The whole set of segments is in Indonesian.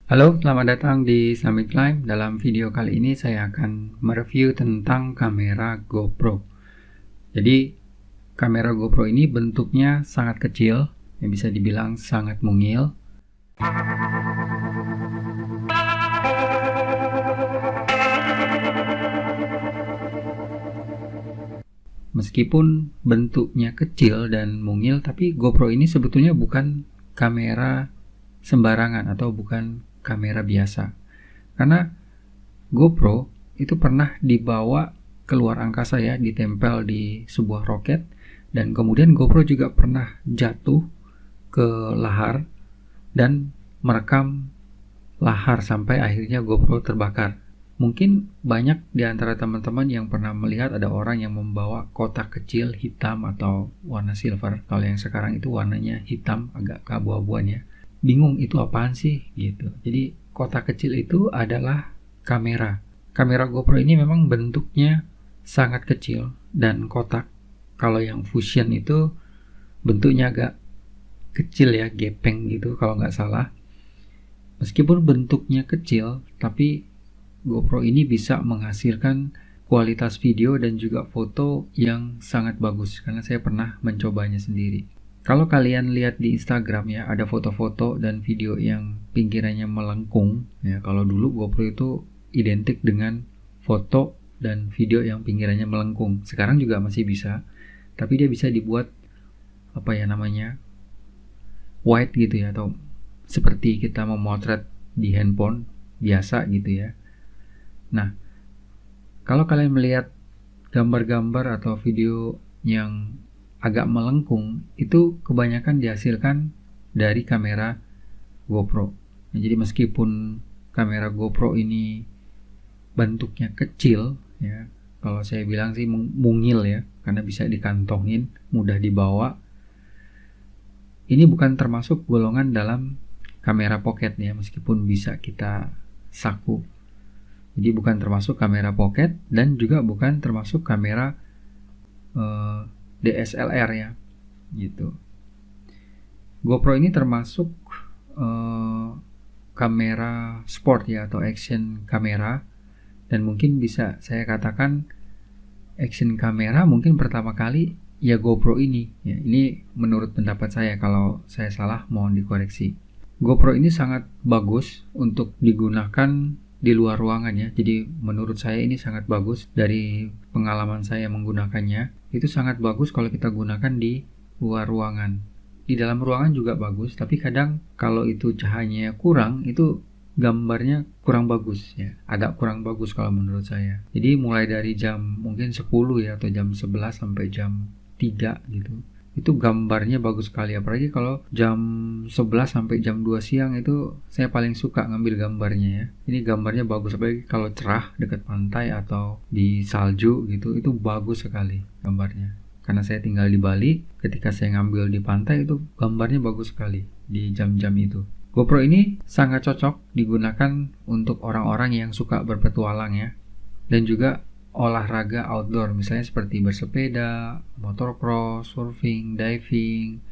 Halo, selamat datang di Summit Climb. Dalam video kali ini saya akan mereview tentang kamera GoPro. Jadi, kamera GoPro ini bentuknya sangat kecil, yang bisa dibilang sangat mungil. Meskipun bentuknya kecil dan mungil, tapi GoPro ini sebetulnya bukan kamera sembarangan atau bukan kamera biasa. Karena GoPro itu pernah dibawa keluar angkasa ya, ditempel di sebuah roket, dan kemudian GoPro juga pernah jatuh ke lahar dan merekam lahar sampai akhirnya GoPro terbakar. Mungkin banyak di antara teman-teman yang pernah melihat ada orang yang membawa kotak kecil hitam atau warna silver. Kalau yang sekarang itu warnanya hitam, agak keabu-abuan ya. Bingung itu apaan sih gitu. Jadi kotak kecil itu adalah kamera. Kamera GoPro ini memang bentuknya sangat kecil dan kotak. Kalau yang Fusion itu bentuknya agak kecil ya, gepeng gitu kalau nggak salah. Meskipun bentuknya kecil, tapi GoPro ini bisa menghasilkan kualitas video dan juga foto yang sangat bagus karena saya pernah mencobanya sendiri. Kalau kalian lihat di Instagram ya, ada foto-foto dan video yang pinggirannya melengkung ya. Kalau dulu GoPro itu identik dengan foto dan video yang pinggirannya melengkung. Sekarang juga masih bisa, tapi dia bisa dibuat apa ya namanya, wide gitu ya, atau seperti kita memotret di handphone biasa gitu ya. Nah, kalau kalian melihat gambar-gambar atau video yang agak melengkung, itu kebanyakan dihasilkan dari kamera GoPro. Nah, jadi meskipun kamera GoPro ini bentuknya kecil, ya, kalau saya bilang sih mungil ya, karena bisa dikantongin, mudah dibawa. Ini bukan termasuk golongan dalam kamera pocket ya, meskipun bisa kita saku. Jadi bukan termasuk kamera pocket dan juga bukan termasuk kamera DSLR ya, gitu. GoPro ini termasuk kamera sport ya, atau action kamera, dan mungkin bisa saya katakan action kamera mungkin pertama kali ya GoPro ini. Ya, ini menurut pendapat saya, kalau saya salah mohon dikoreksi. GoPro ini sangat bagus untuk digunakan di luar ruangan ya. Jadi menurut saya ini sangat bagus. Dari pengalaman saya menggunakannya, itu sangat bagus kalau kita gunakan di luar ruangan. Di dalam ruangan juga bagus, tapi kadang kalau itu cahayanya kurang, itu gambarnya kurang bagus ya. Agak kurang bagus kalau menurut saya. Jadi mulai dari jam mungkin 10 ya, atau jam 11 sampai jam 3 gitu, itu gambarnya bagus sekali. Apalagi kalau jam 11 sampai jam 2 siang, itu saya paling suka ngambil gambarnya ya. Ini gambarnya bagus, apalagi kalau cerah dekat pantai atau di salju gitu, itu bagus sekali gambarnya. Karena saya tinggal di Bali, ketika saya ngambil di pantai itu gambarnya bagus sekali di jam-jam itu. GoPro ini sangat cocok digunakan untuk orang-orang yang suka berpetualang ya, dan juga olahraga outdoor, misalnya seperti bersepeda, motocross, surfing, diving,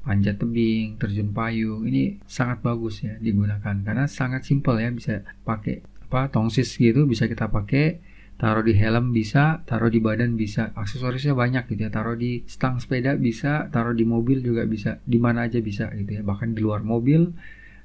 panjat tebing, terjun payung. Ini sangat bagus ya digunakan karena sangat simpel ya, bisa pakai tongsis gitu, bisa kita pakai, taruh di helm bisa, taruh di badan bisa, aksesorisnya banyak gitu ya, taruh di stang sepeda bisa, taruh di mobil juga bisa, di mana aja bisa gitu ya, bahkan di luar mobil.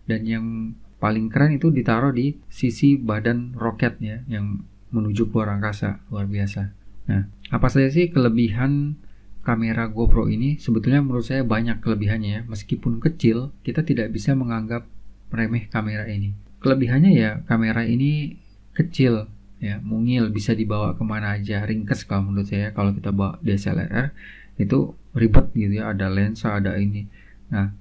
Dan yang paling keren itu ditaruh di sisi badan roket ya, yang menuju ke luar angkasa, luar biasa. Nah, apa saja sih kelebihan kamera GoPro ini? Sebetulnya menurut saya banyak kelebihannya ya. Meskipun kecil, kita tidak bisa menganggap remeh kamera ini. Kelebihannya ya, kamera ini kecil ya, mungil, bisa dibawa kemana aja, ringkes kalau menurut saya. Kalau kita bawa DSLR itu ribet gitu ya, ada lensa, ada ini. Nah,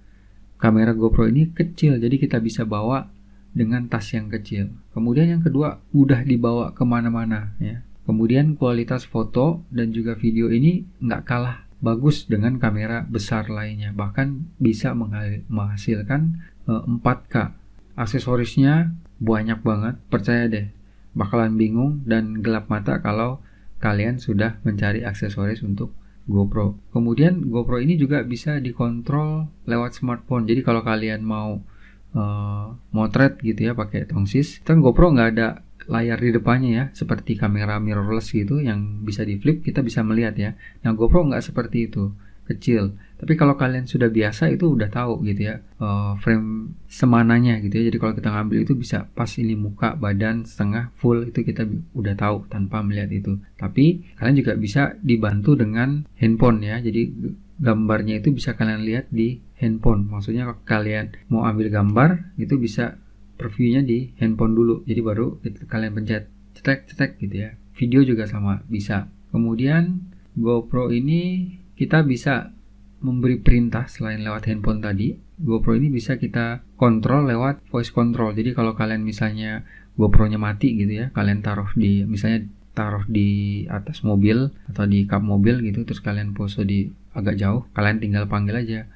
kamera GoPro ini kecil, jadi kita bisa bawa dengan tas yang kecil. Kemudian yang kedua, mudah dibawa kemana-mana ya. Kemudian kualitas foto dan juga video ini nggak kalah bagus dengan kamera besar lainnya. Bahkan bisa menghasilkan 4K. Aksesorisnya banyak banget, percaya deh. Bakalan bingung dan gelap mata kalau kalian sudah mencari aksesoris untuk GoPro. Kemudian GoPro ini juga bisa dikontrol lewat smartphone. Jadi kalau kalian mau motret gitu ya pakai tongsis. Kan GoPro nggak ada layar di depannya ya, seperti kamera mirrorless gitu yang bisa di flip, kita bisa melihat ya. Nah GoPro nggak seperti itu, kecil. Tapi kalau kalian sudah biasa itu udah tahu gitu ya, frame semananya gitu ya. Jadi kalau kita ngambil itu bisa pas ini muka, badan, setengah, full, itu kita udah tahu tanpa melihat itu. Tapi kalian juga bisa dibantu dengan handphone ya. Jadi gambarnya itu bisa kalian lihat di handphone. Maksudnya kalau kalian mau ambil gambar itu bisa previewnya di handphone dulu. Jadi baru kalian pencet cetek gitu ya. Video juga sama bisa. Kemudian GoPro ini kita bisa memberi perintah selain lewat handphone tadi. GoPro ini bisa kita kontrol lewat voice control. Jadi kalau kalian misalnya GoPro-nya mati gitu ya, kalian taruh di atas mobil atau di kap mobil gitu, terus kalian pose di agak jauh, kalian tinggal panggil aja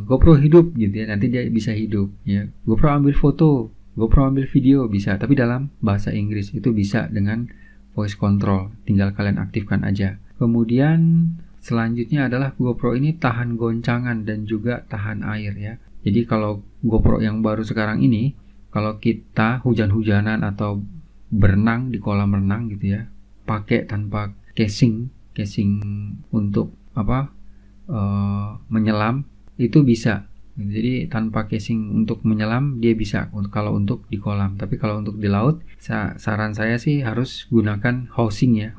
GoPro hidup gitu ya, nanti dia bisa hidup ya. GoPro ambil foto, GoPro ambil video bisa, tapi dalam bahasa Inggris itu bisa dengan voice control, tinggal kalian aktifkan aja. Kemudian selanjutnya adalah GoPro ini tahan goncangan dan juga tahan air ya. Jadi kalau GoPro yang baru sekarang ini, kalau kita hujan-hujanan atau berenang di kolam renang gitu ya, pakai tanpa casing untuk menyelam itu bisa. Jadi tanpa casing untuk menyelam dia bisa kalau untuk di kolam. Tapi kalau untuk di laut, saran saya sih harus gunakan housingnya.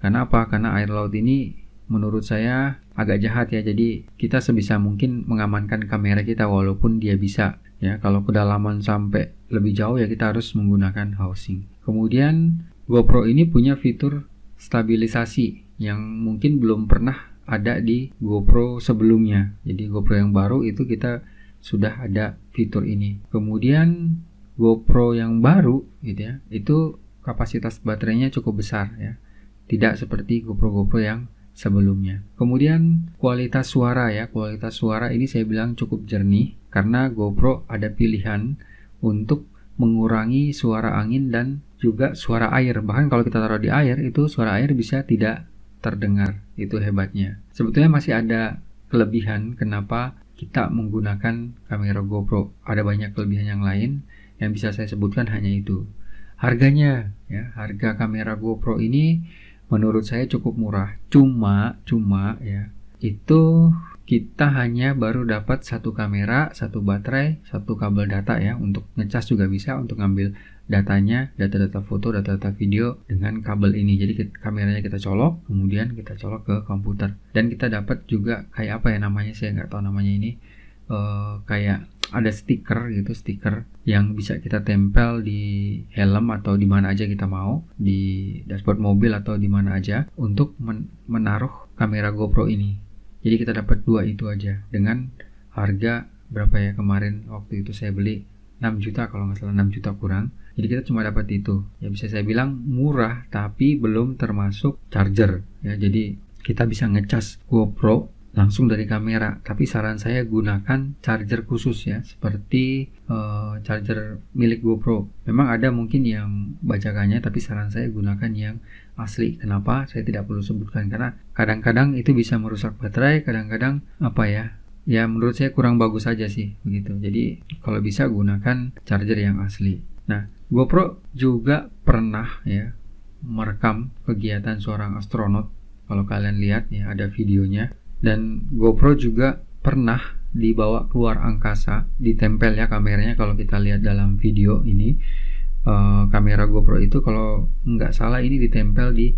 Karena apa? Karena air laut ini menurut saya agak jahat ya. Jadi kita sebisa mungkin mengamankan kamera kita walaupun dia bisa ya. Kalau kedalaman sampai lebih jauh ya kita harus menggunakan housing. Kemudian GoPro ini punya fitur stabilisasi yang mungkin belum pernah ada di GoPro sebelumnya. Jadi GoPro yang baru itu kita sudah ada fitur ini. Kemudian GoPro yang baru gitu ya, itu kapasitas baterainya cukup besar ya. Tidak seperti GoPro yang sebelumnya. Kemudian kualitas suara ya, kualitas suara ini saya bilang cukup jernih karena GoPro ada pilihan untuk mengurangi suara angin dan juga suara air. Bahkan kalau kita taruh di air itu suara air bisa tidak terdengar. Itu hebatnya. Sebetulnya masih ada kelebihan kenapa kita menggunakan kamera GoPro. Ada banyak kelebihan yang lain yang bisa saya sebutkan, hanya itu. Harganya ya, harga kamera GoPro ini menurut saya cukup murah. Cuma ya, itu kita hanya baru dapat satu kamera, satu baterai, satu kabel data ya. Untuk ngecas juga bisa, untuk ngambil datanya, data-data foto, data-data video dengan kabel ini. Jadi kameranya kita colok, kemudian kita colok ke komputer. Dan kita dapat juga kayak apa ya namanya, saya nggak tahu namanya ini. Kayak ada stiker gitu, stiker yang bisa kita tempel di helm atau di mana aja kita mau, di dashboard mobil atau di mana aja untuk menaruh kamera GoPro ini. Jadi kita dapat dua itu aja dengan harga berapa ya, kemarin waktu itu saya beli 6 juta kalau nggak salah, 6 juta kurang. Jadi kita cuma dapat itu. Ya bisa saya bilang murah tapi belum termasuk charger ya. Jadi kita bisa ngecas GoPro langsung dari kamera, tapi saran saya gunakan charger khusus ya, seperti charger milik GoPro. Memang ada mungkin yang bajakannya, tapi saran saya gunakan yang asli. Kenapa? Saya tidak perlu sebutkan karena kadang-kadang itu bisa merusak baterai, kadang-kadang ya menurut saya kurang bagus aja sih begitu. Jadi kalau bisa gunakan charger yang asli. Nah, GoPro juga pernah ya merekam kegiatan seorang astronot. Kalau kalian lihat ya ada videonya. Dan GoPro juga pernah dibawa keluar angkasa, ditempel ya kameranya. Kalau kita lihat dalam video ini, kamera GoPro itu kalau nggak salah ini ditempel di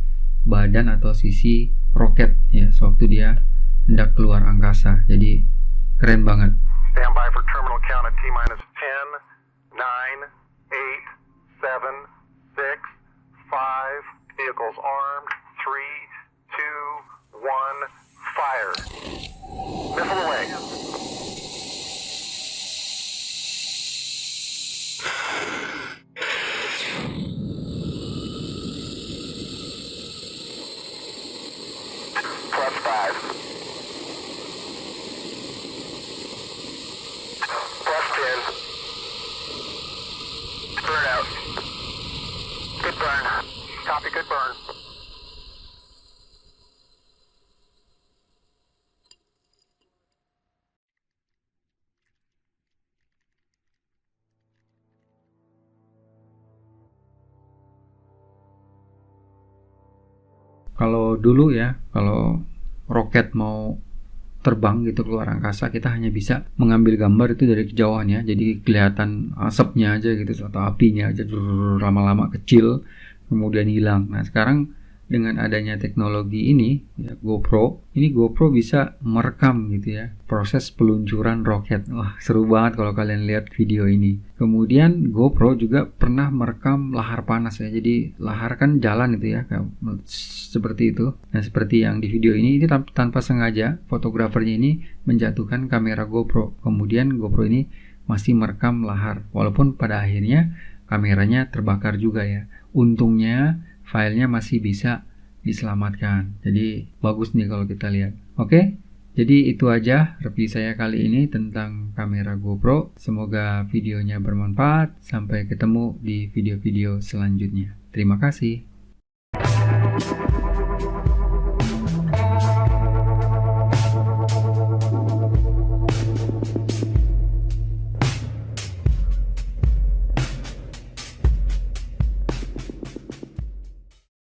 badan atau sisi roket ya, sewaktu dia hendak keluar angkasa. Jadi keren banget. Standby for terminal count at T-10, 9, 8, 7, 6, 5, vehicles armed, 3, 2, 1, fire. Missile away. Plus 5. Plus 10. Kalau dulu ya, kalau roket mau terbang gitu keluar angkasa, kita hanya bisa mengambil gambar itu dari kejauhan ya, jadi kelihatan asapnya aja gitu atau apinya aja, lama-lama kecil kemudian hilang. Nah sekarang dengan adanya teknologi ini ya, GoPro bisa merekam gitu ya proses peluncuran roket. Wah seru banget kalau kalian lihat video ini. Kemudian GoPro juga pernah merekam lahar panas ya, jadi lahar kan jalan itu ya seperti itu. Nah seperti yang di video ini tanpa sengaja fotografernya ini menjatuhkan kamera GoPro, kemudian GoPro ini masih merekam lahar walaupun pada akhirnya kameranya terbakar juga ya. Untungnya filenya masih bisa diselamatkan. Jadi bagus nih kalau kita lihat. Oke, jadi itu aja review saya kali ini tentang kamera GoPro. Semoga videonya bermanfaat. Sampai ketemu di video-video selanjutnya. Terima kasih.